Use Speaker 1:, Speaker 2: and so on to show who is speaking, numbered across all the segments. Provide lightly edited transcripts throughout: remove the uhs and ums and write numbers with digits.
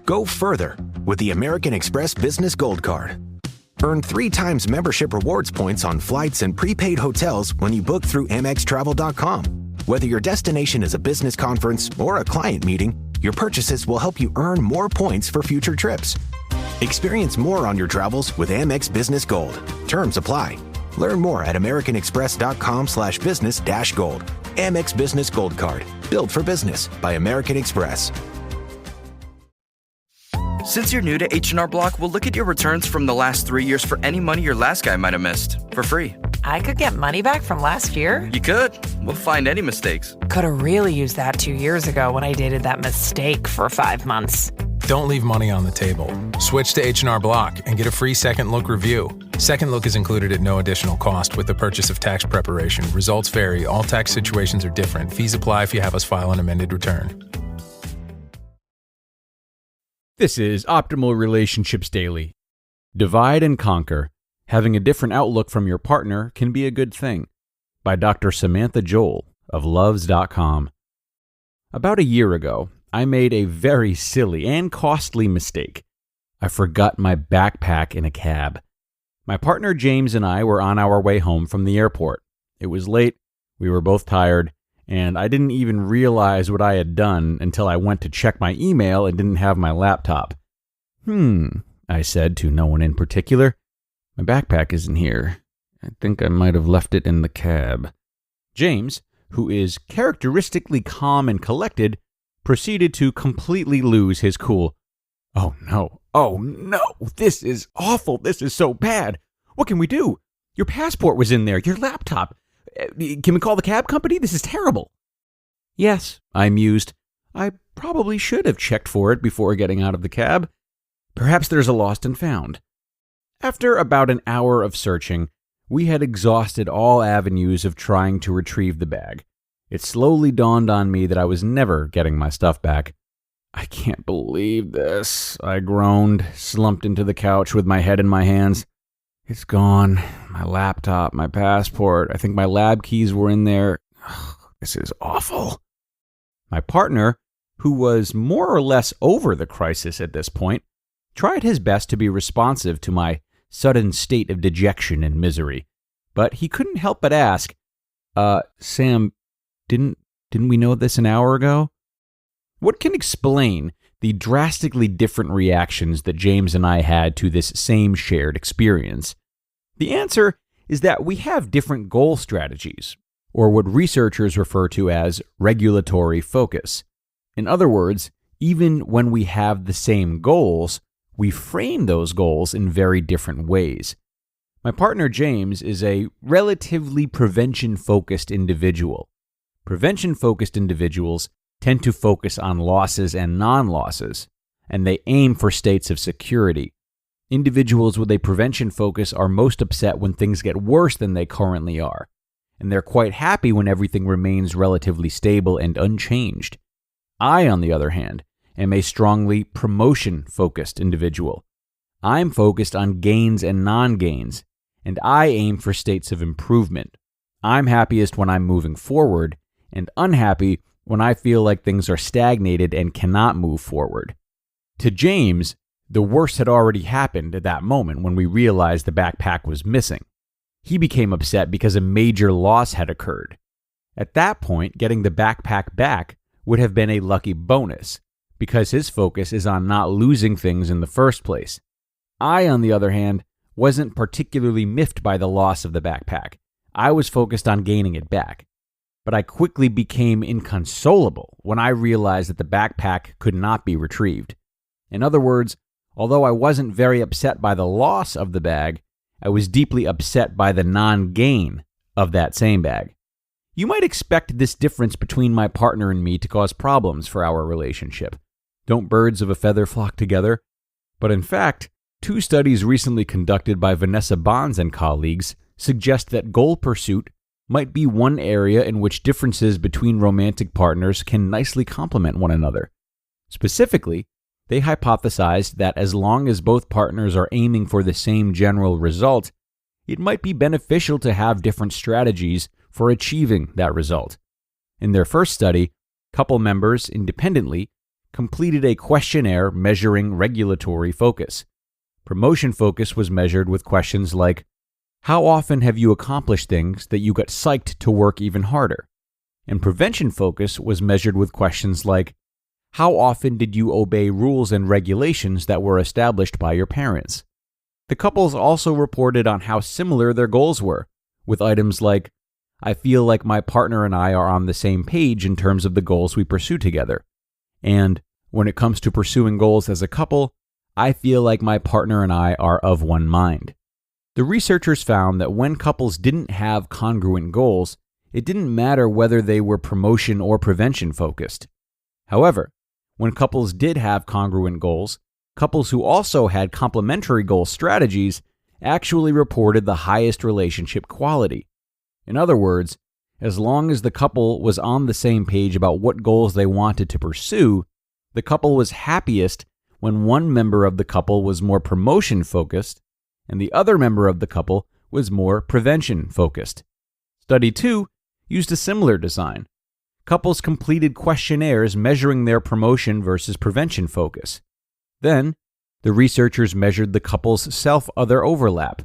Speaker 1: Go further with the American Express Business Gold Card. Earn 3 times membership rewards points on flights and prepaid hotels when you book through AmexTravel.com. Whether your destination is a business conference or a client meeting, your purchases will help you earn more points for future trips. Experience more on your travels with Amex Business Gold. Terms apply. Learn more at americanexpress.com/business-gold. Amex Business Gold Card. Built for business by American Express.
Speaker 2: Since you're new to H&R Block, we'll look at your returns from the last 3 years for any money your last guy might have missed for free.
Speaker 3: I could get money back from last year?
Speaker 2: You could. We'll find any mistakes.
Speaker 3: Could have really used that 2 years ago when I dated that mistake for 5 months.
Speaker 4: Don't leave money on the table. Switch to H&R Block and get a free second look review. Second look is included at no additional cost with the purchase of tax preparation. Results vary. All tax situations are different. Fees apply if you have us file an amended return.
Speaker 5: This is Optimal Relationships Daily. Divide and Conquer. Having a different outlook from your partner can be a good thing. By Dr. Samantha Joel of Loves.com. About a year ago, I made a very silly and costly mistake. I forgot my backpack in a cab. My partner James and I were on our way home from the airport. It was late, we were both tired, and I didn't even realize what I had done until I went to check my email and didn't have my laptop. I said to no one in particular. My backpack isn't here. I think I might have left it in the cab. James, who is characteristically calm and collected, proceeded to completely lose his cool. Oh no, this is awful, this is so bad. What can we do? Your passport was in there, your laptop. Can we call the cab company? This is terrible. Yes, I mused. I probably should have checked for it before getting out of the cab. Perhaps there's a lost and found. After about an hour of searching, we had exhausted all avenues of trying to retrieve the bag. It slowly dawned on me that I was never getting my stuff back. I can't believe this, I groaned, slumped into the couch with my head in my hands. It's gone. My laptop, my passport. I think my lab keys were in there. This is awful. My partner, who was more or less over the crisis at this point, tried his best to be responsive to my sudden state of dejection and misery. But he couldn't help but ask, Sam, didn't we know this an hour ago? What can explain the drastically different reactions that James and I had to this same shared experience? The answer is that we have different goal strategies, or what researchers refer to as regulatory focus. In other words, even when we have the same goals, we frame those goals in very different ways. My partner James is a relatively prevention-focused individual. Prevention-focused individuals tend to focus on losses and non-losses, and they aim for states of security. Individuals with a prevention focus are most upset when things get worse than they currently are, and they're quite happy when everything remains relatively stable and unchanged. I, on the other hand, am a strongly promotion-focused individual. I'm focused on gains and non-gains, and I aim for states of improvement. I'm happiest when I'm moving forward, and unhappy when I feel like things are stagnated and cannot move forward. To James, the worst had already happened at that moment when we realized the backpack was missing. He became upset because a major loss had occurred. At that point, getting the backpack back would have been a lucky bonus, because his focus is on not losing things in the first place. I, on the other hand, wasn't particularly miffed by the loss of the backpack. I was focused on gaining it back. But I quickly became inconsolable when I realized that the backpack could not be retrieved. In other words, although I wasn't very upset by the loss of the bag, I was deeply upset by the non-gain of that same bag. You might expect this difference between my partner and me to cause problems for our relationship. Don't birds of a feather flock together? But in fact, 2 studies recently conducted by Vanessa Bonds and colleagues suggest that goal pursuit might be one area in which differences between romantic partners can nicely complement one another. Specifically, they hypothesized that as long as both partners are aiming for the same general result, it might be beneficial to have different strategies for achieving that result. In their first study, couple members independently completed a questionnaire measuring regulatory focus. Promotion focus was measured with questions like, how often have you accomplished things that you got psyched to work even harder? And prevention focus was measured with questions like, how often did you obey rules and regulations that were established by your parents? The couples also reported on how similar their goals were, with items like, I feel like my partner and I are on the same page in terms of the goals we pursue together. And when it comes to pursuing goals as a couple, I feel like my partner and I are of one mind. The researchers found that when couples didn't have congruent goals, it didn't matter whether they were promotion or prevention focused. However, when couples did have congruent goals, couples who also had complementary goal strategies actually reported the highest relationship quality. In other words, as long as the couple was on the same page about what goals they wanted to pursue, the couple was happiest when one member of the couple was more promotion-focused and the other member of the couple was more prevention-focused. Study 2 used a similar design. Couples completed questionnaires measuring their promotion versus prevention focus. Then, the researchers measured the couple's self-other overlap.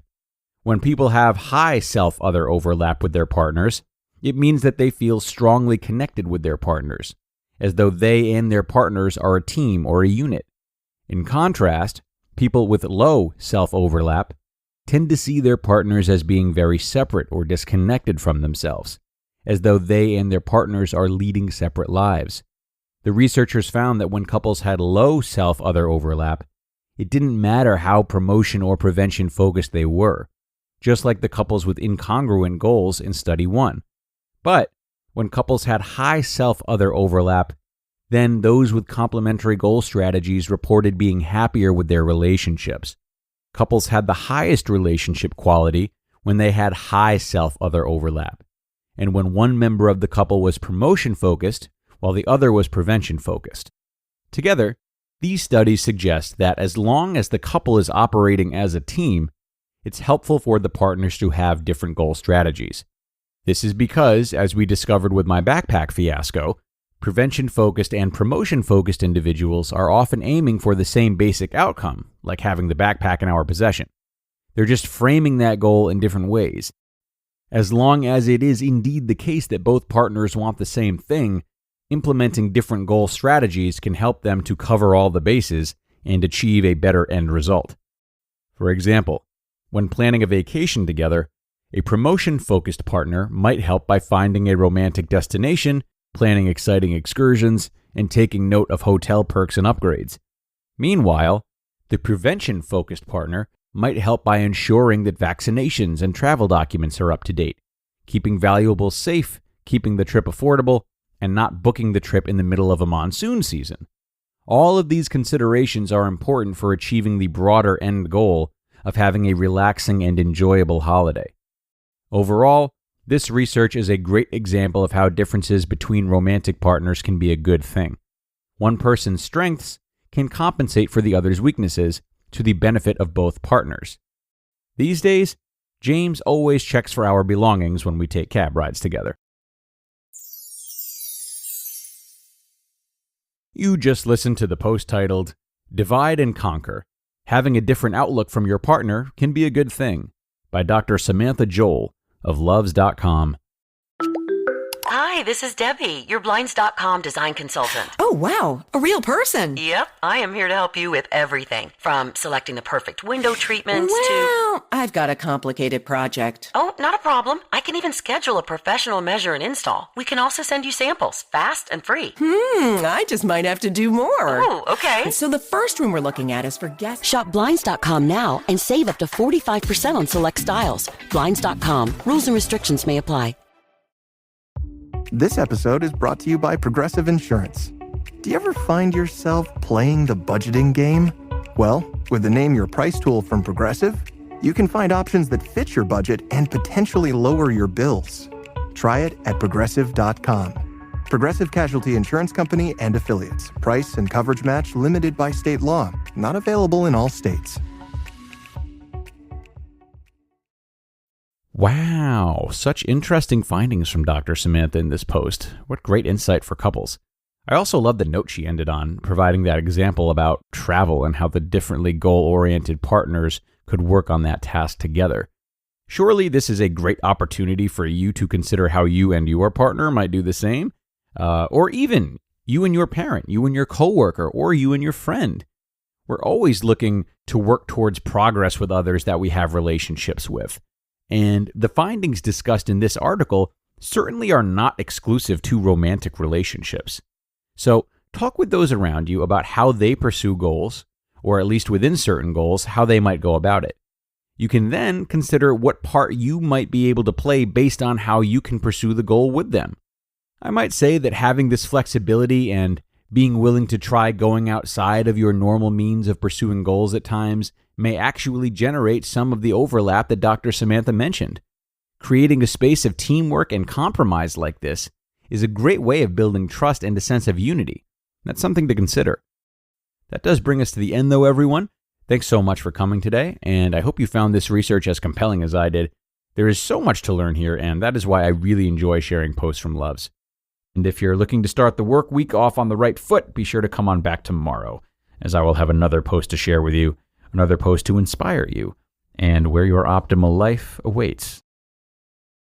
Speaker 5: When people have high self-other overlap with their partners, it means that they feel strongly connected with their partners, as though they and their partners are a team or a unit. In contrast, people with low self-overlap tend to see their partners as being very separate or disconnected from themselves, as though they and their partners are leading separate lives. The researchers found that when couples had low self-other overlap, it didn't matter how promotion or prevention focused they were, just like the couples with incongruent goals in Study 1. But when couples had high self-other overlap, then those with complementary goal strategies reported being happier with their relationships. Couples had the highest relationship quality when they had high self-other overlap, and when one member of the couple was promotion-focused while the other was prevention-focused. Together, these studies suggest that as long as the couple is operating as a team, it's helpful for the partners to have different goal strategies. This is because, as we discovered with my backpack fiasco, prevention-focused and promotion-focused individuals are often aiming for the same basic outcome, like having the backpack in our possession. They're just framing that goal in different ways. As long as it is indeed the case that both partners want the same thing, implementing different goal strategies can help them to cover all the bases and achieve a better end result. For example, when planning a vacation together, a promotion-focused partner might help by finding a romantic destination, planning exciting excursions, and taking note of hotel perks and upgrades. Meanwhile, the prevention-focused partner might help by ensuring that vaccinations and travel documents are up to date, keeping valuables safe, keeping the trip affordable, and not booking the trip in the middle of a monsoon season. All of these considerations are important for achieving the broader end goal of having a relaxing and enjoyable holiday. Overall, this research is a great example of how differences between romantic partners can be a good thing. One person's strengths can compensate for the other's weaknesses to the benefit of both partners. These days, James always checks for our belongings when we take cab rides together. You just listened to the post titled, Divide and Conquer. Having a different outlook from your partner can be a good thing, by Dr. Samantha Joel of Loves.com.
Speaker 6: Hi, this is Debbie, your Blinds.com design consultant.
Speaker 7: Oh, wow. A real person.
Speaker 6: Yep, I am here to help you with everything, from selecting the perfect window treatments
Speaker 7: Well, I've got a complicated project.
Speaker 6: Oh, not a problem. I can even schedule a professional measure and install. We can also send you samples, fast and free.
Speaker 7: I just might have to do more.
Speaker 6: Oh, okay.
Speaker 7: So the first room we're looking at is for guests.
Speaker 8: Shop Blinds.com now and save up to 45% on select styles. Blinds.com. Rules and restrictions may apply.
Speaker 9: This episode is brought to you by Progressive Insurance. Do you ever find yourself playing the budgeting game? Well, with the Name Your Price tool from Progressive, you can find options that fit your budget and potentially lower your bills. Try it at Progressive.com. Progressive Casualty Insurance Company and Affiliates. Price and coverage match limited by state law. Not available in all states.
Speaker 5: Wow, such interesting findings from Dr. Samantha in this post. What great insight for couples. I also love the note she ended on, providing that example about travel and how the differently goal-oriented partners could work on that task together. Surely this is a great opportunity for you to consider how you and your partner might do the same, or even you and your parent, you and your coworker, or you and your friend. We're always looking to work towards progress with others that we have relationships with. And the findings discussed in this article certainly are not exclusive to romantic relationships. So talk with those around you about how they pursue goals, or at least within certain goals, how they might go about it. You can then consider what part you might be able to play based on how you can pursue the goal with them. I might say that having this flexibility and being willing to try going outside of your normal means of pursuing goals at times may actually generate some of the overlap that Dr. Samantha mentioned. Creating a space of teamwork and compromise like this is a great way of building trust and a sense of unity. That's something to consider. That does bring us to the end, though, everyone. Thanks so much for coming today, and I hope you found this research as compelling as I did. There is so much to learn here, and that is why I really enjoy sharing posts from Loves. And if you're looking to start the work week off on the right foot, be sure to come on back tomorrow, as I will have another post to share with you, another post to inspire you, and where your optimal life awaits.